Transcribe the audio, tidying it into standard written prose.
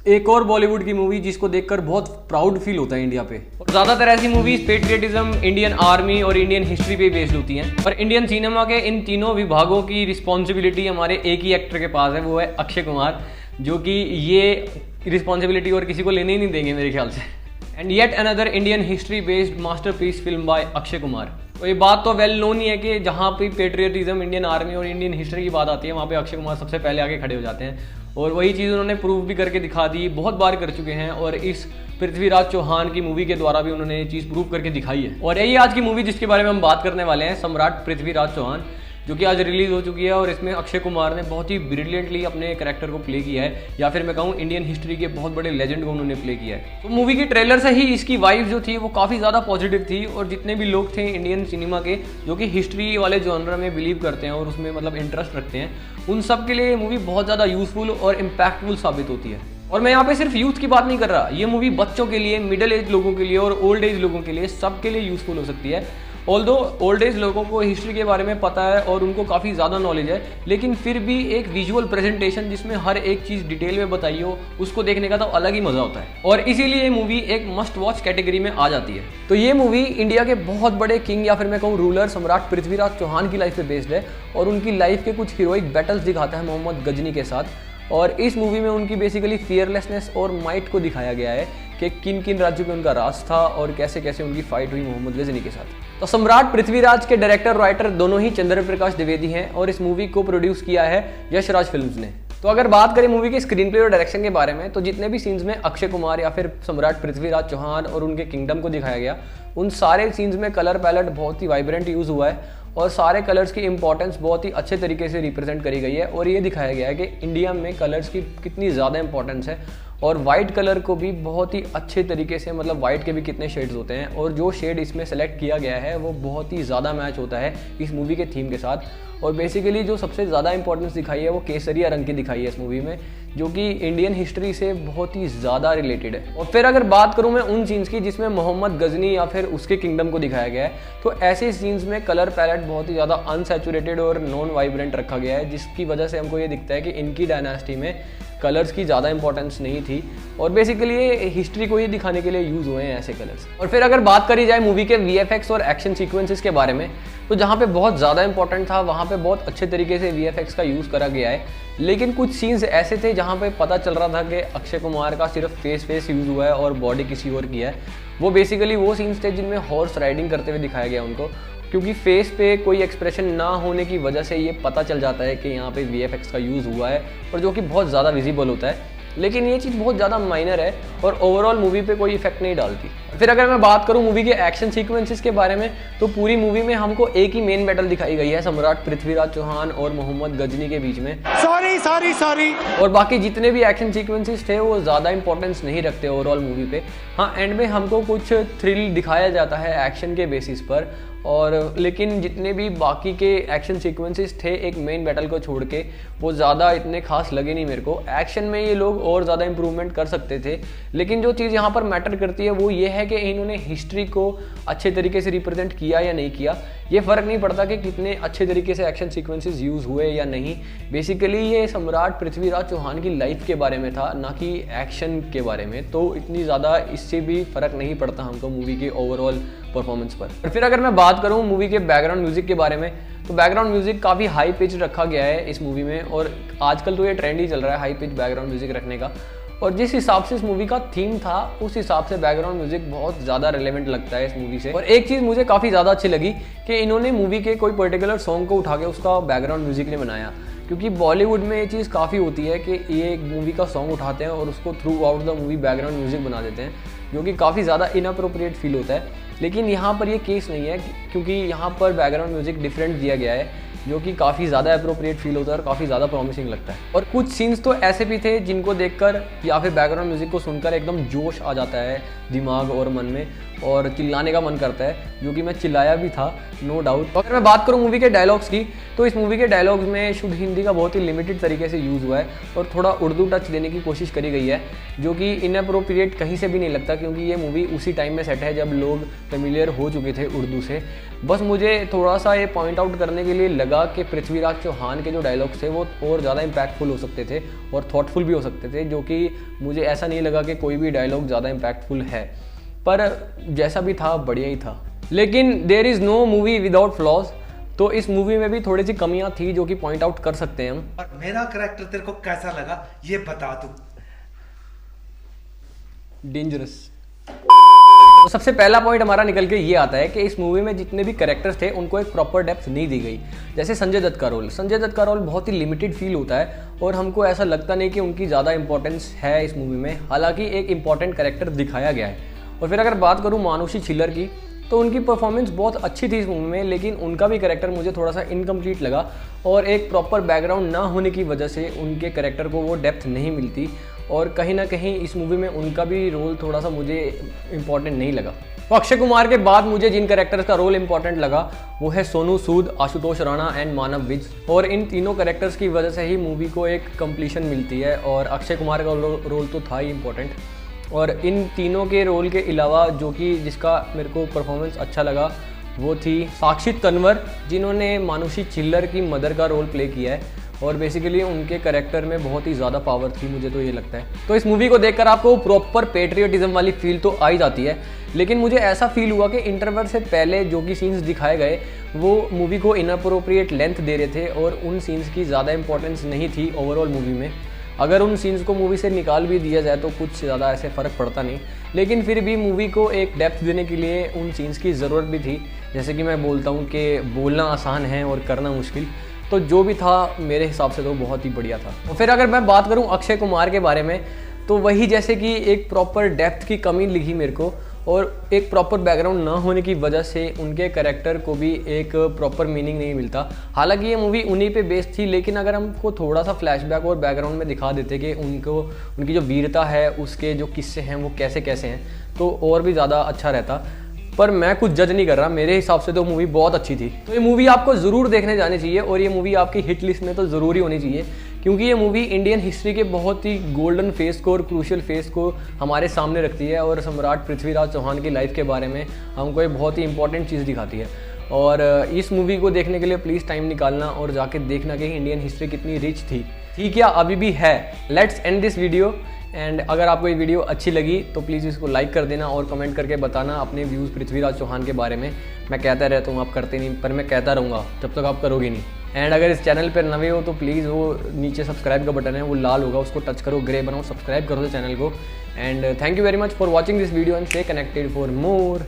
एक और बॉलीवुड की मूवी जिसको देखकर बहुत प्राउड फील होता है इंडिया पे। और ज़्यादातर ऐसी मूवीज पेट्रियटिज्म, इंडियन आर्मी और इंडियन हिस्ट्री पे बेस्ड होती हैं। और इंडियन सिनेमा के इन तीनों विभागों की रिस्पॉन्सिबिलिटी हमारे एक ही एक्टर के पास है, वो है अक्षय कुमार, जो कि ये रिस्पॉन्सिबिलिटी और किसी को लेने ही नहीं देंगे मेरे ख्याल से। And yet another Indian history based masterpiece film bye Akshay Kumar. तो ये बात तो वेल नोन ही है कि जहाँ पे पेट्रियटिज्म, इंडियन आर्मी और इंडियन हिस्ट्री की बात आती है, वहाँ पे अक्षय कुमार सबसे पहले आगे खड़े हो जाते हैं। और वही चीज़ उन्होंने प्रूव भी करके दिखा दी, बहुत बार कर चुके हैं। और इस पृथ्वीराज चौहान की मूवी के द्वारा भी उन्होंने ये चीज़ प्रूव करके दिखाई है। और यही आज की मूवी जिसके बारे में हम बात करने वाले हैं, सम्राट पृथ्वीराज चौहान, जो कि आज रिलीज हो चुकी है। और इसमें अक्षय कुमार ने बहुत ही ब्रिलियंटली अपने कैरेक्टर को प्ले किया है, या फिर मैं कहूँ इंडियन हिस्ट्री के बहुत बड़े लेजेंड को उन्होंने प्ले किया है। तो मूवी की ट्रेलर से ही इसकी वाइब जो थी वो काफ़ी ज़्यादा पॉजिटिव थी। और जितने भी लोग थे इंडियन सिनेमा के जो कि हिस्ट्री वाले जॉनर में बिलीव करते हैं और उसमें मतलब इंटरेस्ट रखते हैं, उन सब के लिए ये मूवी बहुत ज़्यादा यूजफुल और इम्पैक्टफुल साबित होती है। और मैं यहाँ पे सिर्फ यूथ की बात नहीं कर रहा, ये मूवी बच्चों के लिए, मिडिल एज लोगों के लिए और ओल्ड एज लोगों के लिए, सबके लिए यूजफुल हो सकती है। ऑल्दो ओल्ड एज लोगों को हिस्ट्री के बारे में पता है और उनको काफ़ी ज़्यादा नॉलेज है, लेकिन फिर भी एक विजुअल प्रेजेंटेशन जिसमें हर एक चीज़ डिटेल में बताई हो, उसको देखने का तो अलग ही मज़ा होता है। और इसीलिए ये मूवी एक मस्ट वॉच कैटेगरी में आ जाती है। तो ये मूवी इंडिया के बहुत बड़े किंग या फिर मैं कहूँ रूलर सम्राट पृथ्वीराज चौहान की लाइफ पे बेस्ड है। और उनकी लाइफ के कुछ हीरोइक बैटल्स दिखाता है मोहम्मद गजनी के साथ। और इस मूवी में उनकी बेसिकली फियरलेसनेस और माइट को दिखाया गया है कि किन किन राज्यों में उनका राज था और कैसे कैसे उनकी फाइट हुई मोहम्मद गजनी के साथ। तो सम्राट पृथ्वीराज के डायरेक्टर राइटर दोनों ही चंद्र प्रकाश द्विवेदी हैं और इस मूवी को प्रोड्यूस किया है यशराज फिल्म्स ने। तो अगर बात करें मूवी के स्क्रीन प्ले और डायरेक्शन के बारे में, तो जितने भी सीन्स में अक्षय कुमार या फिर सम्राट पृथ्वीराज चौहान और उनके किंगडम को दिखाया गया, उन सारे सीन्स में कलर पैलेट बहुत ही वाइब्रेंट यूज़ हुआ है और सारे कलर्स की इंपॉर्टेंस बहुत ही अच्छे तरीके से रिप्रेजेंट करी गई है। और ये दिखाया गया है कि इंडिया में कलर्स की कितनी ज़्यादा इंपॉर्टेंस है। और वाइट कलर को भी बहुत ही अच्छे तरीके से, मतलब वाइट के भी कितने शेड्स होते हैं और जो शेड इसमें सेलेक्ट किया गया है वो बहुत ही ज़्यादा मैच होता है इस मूवी के थीम के साथ। और बेसिकली जो सबसे ज़्यादा इंपॉर्टेंस दिखाई है वो केसरिया रंग की दिखाई है इस मूवी में, जो कि इंडियन हिस्ट्री से बहुत ही ज़्यादा रिलेटेड है। और फिर अगर बात करूँ मैं उन सीन्स की जिसमें मोहम्मद गजनी या फिर उसके किंगडम को दिखाया गया है, तो ऐसे सीन्स में कलर पैलेट बहुत ही ज़्यादा अनसैचुरेटेड और नॉन वाइब्रेंट रखा गया है, जिसकी वजह से हमको ये दिखता है कि इनकी डायनास्टी में कलर्स की ज़्यादा इंपॉर्टेंस नहीं थी और बेसिकली ये हिस्ट्री को ही दिखाने के लिए यूज़ हुए हैं ऐसे कलर्स। और फिर अगर बात करी जाए मूवी के VFX और एक्शन सीक्वेंसेस के बारे में, तो जहाँ पे बहुत ज़्यादा इंपॉर्टेंट था वहाँ पे बहुत अच्छे तरीके से VFX का यूज़ करा गया है। लेकिन कुछ सीन्स ऐसे थे जहाँ पे पता चल रहा था कि अक्षय कुमार का सिर्फ फेस यूज़ हुआ है और बॉडी किसी और की है। वो बेसिकली वो सीन्स थे जिनमें हॉर्स राइडिंग करते हुए दिखाया गया उनको, क्योंकि फेस पे कोई एक्सप्रेशन ना होने की वजह से ये पता चल जाता है कि यहाँ पे VFX का यूज़ हुआ है, और जो कि बहुत ज़्यादा विजिबल होता है। लेकिन ये चीज़ बहुत ज़्यादा माइनर है और ओवरऑल मूवी पे कोई इफेक्ट नहीं डालती। फिर अगर मैं बात करूँ मूवी के एक्शन सीक्वेंसेस के बारे में, तो पूरी मूवी में हमको एक ही मेन बैटल दिखाई गई है सम्राट पृथ्वीराज चौहान और मोहम्मद गजनी के बीच में। सॉरी और बाकी जितने भी एक्शन सीक्वेंसेस थे वो ज़्यादा इंपॉर्टेंस नहीं रखते ओवरऑल मूवी पे। हाँ, एंड में हमको कुछ थ्रिल दिखाया जाता है एक्शन के बेसिस पर, और लेकिन जितने भी बाकी के एक्शन सीक्वेंसेस थे एक मेन बैटल को छोड़ के, वो ज़्यादा इतने खास लगे नहीं मेरे को। एक्शन में ये लोग और ज़्यादा इंप्रूवमेंट कर सकते थे, लेकिन जो चीज़ यहाँ पर मैटर करती है वो ये है कि इन्होंने हिस्ट्री को अच्छे तरीके से रिप्रेजेंट किया या नहीं किया। ये फ़र्क नहीं पड़ता कि कितने अच्छे तरीके से एक्शन सीक्वेंसेस यूज़ हुए या नहीं। बेसिकली ये सम्राट पृथ्वीराज चौहान की लाइफ के बारे में था, ना कि एक्शन के बारे में। तो इतनी ज़्यादा इससे भी फ़र्क नहीं पड़ता हमको मूवी के ओवरऑल परफॉर्मेंस पर। और फिर अगर मैं बात करूँ मूवी के बैकग्राउंड म्यूजिक के बारे में, तो बैकग्राउंड म्यूजिक काफ़ी हाई पिच रखा गया है इस मूवी में। और आजकल तो ये ट्रेंड ही चल रहा है हाई पिच बैकग्राउंड म्यूजिक रखने का। और जिस हिसाब से इस मूवी का थीम था उस हिसाब से बैकग्राउंड म्यूजिक बहुत ज़्यादा रिलेवेंट लगता है इस मूवी से। और एक चीज़ मुझे काफ़ी ज़्यादा अच्छी लगी कि इन्होंने मूवी के कोई पर्टिकुलर सॉन्ग को उठा के उसका बैकग्राउंड म्यूजिक ने बनाया, क्योंकि बॉलीवुड में ये चीज़ काफ़ी होती है कि ये एक मूवी का सॉन्ग उठाते हैं और उसको through out the movie background music बना देते हैं, जो कि काफ़ी ज़्यादा इनअप्रोप्रिएट फील होता है। लेकिन यहाँ पर ये केस नहीं है, क्योंकि यहाँ पर बैकग्राउंड म्यूजिक डिफरेंट दिया गया है, जो कि काफ़ी ज़्यादा अप्रोप्रिएट फील होता है और काफ़ी ज़्यादा प्रॉमिसिंग लगता है। और कुछ सीन्स तो ऐसे भी थे जिनको देखकर या फिर बैकग्राउंड म्यूजिक को सुनकर एकदम जोश आ जाता है दिमाग और मन में, और चिल्लाने का मन करता है, जो कि मैं चिल्लाया भी था, नो डाउट। अगर मैं बात करूँ मूवी के डायलॉग्स की, तो इस मूवी के डायलॉग्स में शुद्ध हिंदी का बहुत ही लिमिटेड तरीके से यूज़ हुआ है और थोड़ा उर्दू टच देने की कोशिश करी गई है, जो कि इनअप्रोप्रिएट कहीं से भी नहीं लगता, क्योंकि ये मूवी उसी टाइम में सेट है जब लोग फेमिलियर हो चुके थे उर्दू से। बस मुझे थोड़ा सा ये पॉइंट आउट करने के लिए लगा लगा कि पृथ्वीराज चौहान के जो डायलॉग्स थे वो और ज़्यादा इम्पैक्टफुल हो सकते थे और थॉटफुल भी हो सकते थे, जो कि मुझे ऐसा नहीं लगा कि कोई भी डायलॉग ज़्यादा इम्पैक्टफुल है, पर जैसा भी था बढ़िया ही था। लेकिन there is no movie without flaws, तो इस मूवी में भी थोड़ी सी कमियां थी जो कि पॉइंट आउट कर सकते हैं हम। और मेरा कैरेक्टर तेरे को कैसा लगा ये बता तू। डेंजरस। तो सबसे पहला पॉइंट हमारा निकल के ये आता है कि इस मूवी में जितने भी कैरेक्टर्स थे उनको एक प्रॉपर डेप्थ नहीं दी गई। जैसे संजय दत्त का रोल बहुत ही लिमिटेड फील होता है और हमको ऐसा लगता नहीं कि उनकी ज़्यादा इंपॉर्टेंस है इस मूवी में, हालांकि एक इंपॉर्टेंट कैरेक्टर दिखाया गया है। और फिर अगर बात करूँ मानुषी छिल्लर की, तो उनकी परफॉर्मेंस बहुत अच्छी थी इस मूवी में, लेकिन उनका भी कैरेक्टर मुझे थोड़ा सा इनकम्प्लीट लगा और एक प्रॉपर बैकग्राउंड ना होने की वजह से उनके कैरेक्टर को वो डेप्थ नहीं मिलती और कहीं ना कहीं इस मूवी में उनका भी रोल थोड़ा सा मुझे इम्पॉर्टेंट नहीं लगा। तो अक्षय कुमार के बाद मुझे जिन कैरेक्टर्स का रोल इंपॉर्टेंट लगा वो है सोनू सूद, आशुतोष राणा एंड मानव विज, और इन तीनों कैरेक्टर्स की वजह से ही मूवी को एक कंप्लीशन मिलती है और अक्षय कुमार का रोल तो था ही इम्पॉर्टेंट। और इन तीनों के रोल के अलावा जो कि जिसका मेरे को परफॉर्मेंस अच्छा लगा वो थी साक्षी तन्वर, जिन्होंने मानुषी छिल्लर की मदर का रोल प्ले किया है और बेसिकली उनके कैरेक्टर में बहुत ही ज़्यादा पावर थी, मुझे तो ये लगता है। तो इस मूवी को देखकर आपको प्रॉपर पेट्रियटिज्म वाली फील तो आ ही जाती है, लेकिन मुझे ऐसा फील हुआ कि इंटरवल से पहले जो कि सीन्स दिखाए गए वो मूवी को इनअप्रोप्रिएट लेंथ दे रहे थे और उन सीन्स की ज़्यादा इंपॉर्टेंस नहीं थी ओवरऑल मूवी में। अगर उन सीन्स को मूवी से निकाल भी दिया जाए तो कुछ ज़्यादा ऐसे फ़र्क पड़ता नहीं, लेकिन फिर भी मूवी को एक डेप्थ देने के लिए उन सीन्स की ज़रूरत भी थी। जैसे कि मैं बोलता हूँ कि बोलना आसान है और करना मुश्किल, तो जो भी था मेरे हिसाब से तो बहुत ही बढ़िया था। और फिर अगर मैं बात करूँ अक्षय कुमार के बारे में, तो वही जैसे कि एक प्रॉपर डेप्थ की कमी लिखी मेरे को और एक प्रॉपर बैकग्राउंड ना होने की वजह से उनके कैरेक्टर को भी एक प्रॉपर मीनिंग नहीं मिलता। हालांकि ये मूवी उन्हीं पे बेस्ड थी, लेकिन अगर हमको थोड़ा सा फ्लैशबैक और बैकग्राउंड में दिखा देते कि उनकी जो वीरता है, उसके जो किस्से हैं वो कैसे कैसे हैं, तो और भी ज़्यादा अच्छा रहता। पर मैं कुछ जज नहीं कर रहा, मेरे हिसाब से तो मूवी बहुत अच्छी थी। तो ये मूवी आपको ज़रूर देखने जानी चाहिए और ये मूवी आपकी हिट लिस्ट में तो ज़रूरी होनी चाहिए, क्योंकि ये मूवी इंडियन हिस्ट्री के बहुत ही गोल्डन फेस को और क्रूशियल फेस को हमारे सामने रखती है और सम्राट पृथ्वीराज चौहान की लाइफ के बारे में हमको एक बहुत ही इंपॉर्टेंट चीज़ दिखाती है। और इस मूवी को देखने के लिए प्लीज़ टाइम निकालना और जाके देखना कि इंडियन हिस्ट्री कितनी रिच थी, ठीक या अभी भी है। Let's end this video. And अगर आपको ये वीडियो अच्छी लगी तो प्लीज़ इसको लाइक कर देना और कमेंट करके बताना अपने व्यूज़ पृथ्वीराज चौहान के बारे में। मैं कहता रहता हूँ, आप करते नहीं, पर मैं कहता रहूँगा जब तक आप करोगे नहीं। एंड अगर इस चैनल पर नए हो तो प्लीज़ वो नीचे सब्सक्राइब का बटन है, वो लाल होगा, उसको टच करो, ग्रे बनाओ, सब्सक्राइब करो चैनल को। And thank you very much for watching this video and stay connected for more.